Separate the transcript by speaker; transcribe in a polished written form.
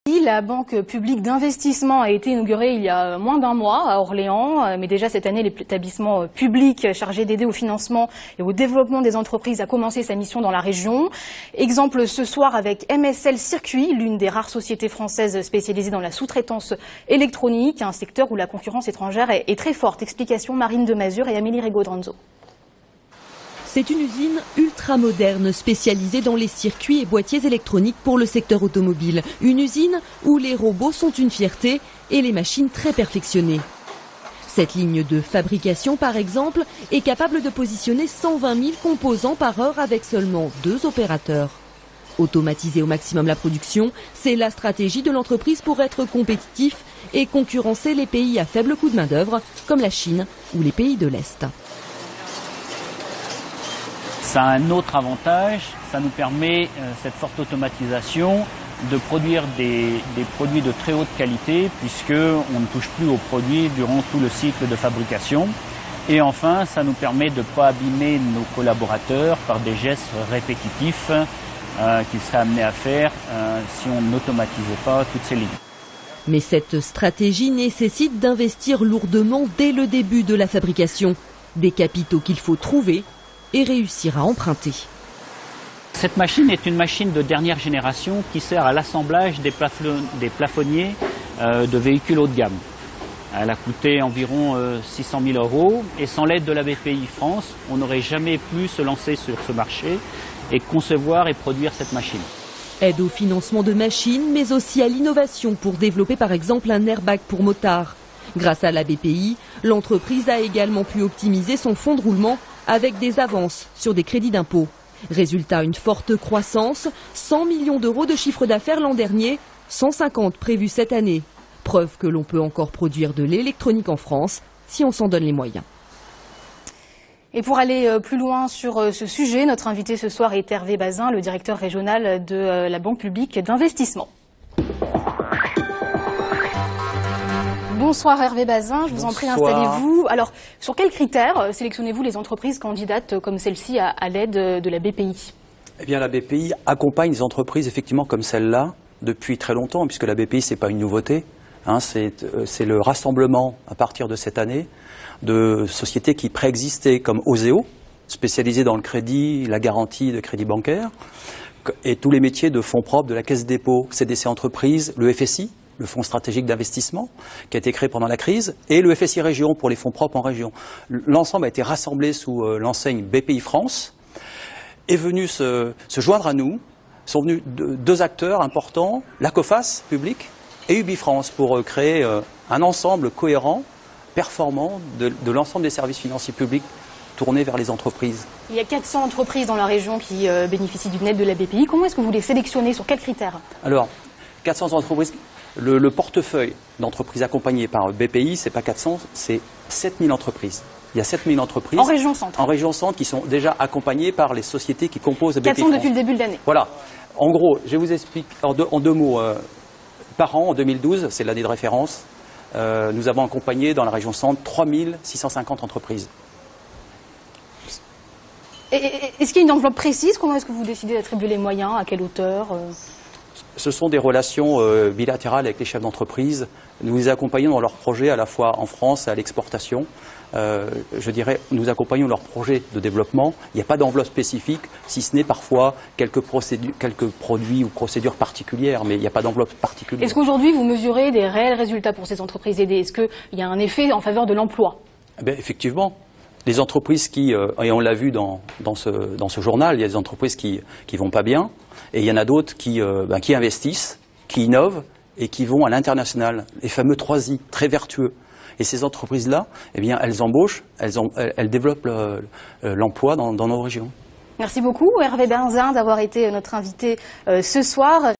Speaker 1: La banque publique d'investissement a été inaugurée il y a moins d'un mois à Orléans, mais déjà cette année l'établissement public chargé d'aider au financement et au développement des entreprises a commencé sa mission dans la région. Exemple ce soir avec MSL Circuit, l'une des rares sociétés françaises spécialisées dans la sous-traitance électronique, un secteur où la concurrence étrangère est très forte. Explication Marine Demazure et Amélie Rigaudranzo.
Speaker 2: C'est une usine ultra moderne spécialisée dans les circuits et boîtiers électroniques pour le secteur automobile. Une usine où les robots sont une fierté et les machines très perfectionnées. Cette ligne de fabrication, par exemple, est capable de positionner 120 000 composants par heure avec seulement 2 opérateurs. Automatiser au maximum la production, c'est la stratégie de l'entreprise pour être compétitif et concurrencer les pays à faible coût de main-d'œuvre, comme la Chine ou les pays de l'Est.
Speaker 3: Ça a un autre avantage, ça nous permet, cette forte automatisation, de produire des produits de très haute qualité puisqu'on ne touche plus aux produits durant tout le cycle de fabrication. Et enfin, ça nous permet de ne pas abîmer nos collaborateurs par des gestes répétitifs qu'ils seraient amenés à faire si on n'automatisait pas toutes ces lignes.
Speaker 2: Mais cette stratégie nécessite d'investir lourdement dès le début de la fabrication. Des capitaux qu'il faut trouver et réussir à emprunter.
Speaker 3: Cette machine est une machine de dernière génération qui sert à l'assemblage des plafonniers de véhicules haut de gamme. Elle a coûté environ 600 000 € et sans l'aide de la BPI France, on n'aurait jamais pu se lancer sur ce marché et concevoir et produire cette machine.
Speaker 2: Aide au financement de machines, mais aussi à l'innovation pour développer par exemple un airbag pour motard. Grâce à la BPI, l'entreprise a également pu optimiser son fonds de roulement avec des avances sur des crédits d'impôt. Résultat, une forte croissance, 100 millions d'euros de chiffre d'affaires l'an dernier, 150 prévus cette année. Preuve que l'on peut encore produire de l'électronique en France si on s'en donne les moyens.
Speaker 1: Et pour aller plus loin sur ce sujet, notre invité ce soir est Hervé Bazin, le directeur régional de la Banque publique d'investissement. Bonsoir Hervé Bazin, je vous en prie, installez-vous. Alors, sur quels critères sélectionnez-vous les entreprises candidates comme celle-ci à l'aide de la BPI?
Speaker 4: Eh bien, la BPI accompagne les entreprises effectivement comme celle-là depuis très longtemps, puisque la BPI, c'est pas une nouveauté. Hein, c'est le rassemblement, à partir de cette année, de sociétés qui préexistaient comme Oseo, spécialisées dans le crédit, la garantie de crédit bancaire, et tous les métiers de fonds propres de la Caisse des dépôts, CDC Entreprises, le FSI, le Fonds stratégique d'investissement, qui a été créé pendant la crise, et le FSI Région pour les fonds propres en région. L'ensemble a été rassemblé sous l'enseigne BPI France, est venu se joindre à nous. Sont venus 2 acteurs importants, la COFAS public et UbiFrance, pour créer un ensemble cohérent, performant de l'ensemble des services financiers publics tournés vers les entreprises.
Speaker 1: Il y a 400 entreprises dans la région qui bénéficient d'une aide de la BPI. Comment est-ce que vous les sélectionnez? Sur quels critères?
Speaker 4: Alors, 400 entreprises, le portefeuille d'entreprises accompagnées par BPI, c'est pas 400, c'est 7000 entreprises. Il y a 7000 entreprises
Speaker 1: en région centre.
Speaker 4: En région centre qui sont déjà accompagnées par les sociétés qui composent BPI
Speaker 1: 400 depuis le début de l'année.
Speaker 4: Voilà. En gros, je vous explique en deux mots. Par an, en 2012, c'est l'année de référence, nous avons accompagné dans la région centre 3650 entreprises.
Speaker 1: Est-ce qu'il y a une enveloppe précise? Comment est-ce que vous décidez d'attribuer les moyens? À quelle hauteur?
Speaker 4: Ce sont des relations bilatérales avec les chefs d'entreprise. Nous les accompagnons dans leurs projets à la fois en France et à l'exportation. Je dirais, nous accompagnons leurs projets de développement. Il n'y a pas d'enveloppe spécifique, si ce n'est parfois quelques produits ou procédures particulières, mais il n'y a pas d'enveloppe particulière.
Speaker 1: Est-ce qu'aujourd'hui vous mesurez des réels résultats pour ces entreprises aidées? Est-ce qu'il y a un effet en faveur de l'emploi?
Speaker 4: Effectivement. Les entreprises qui, et on l'a vu dans ce journal, il y a des entreprises qui vont pas bien, et il y en a d'autres qui investissent, qui innovent et qui vont à l'international. Les fameux 3I, très vertueux. Et ces entreprises-là, eh bien, elles embauchent, elles développent l'emploi dans nos régions.
Speaker 1: Merci beaucoup Hervé Bazin d'avoir été notre invité ce soir.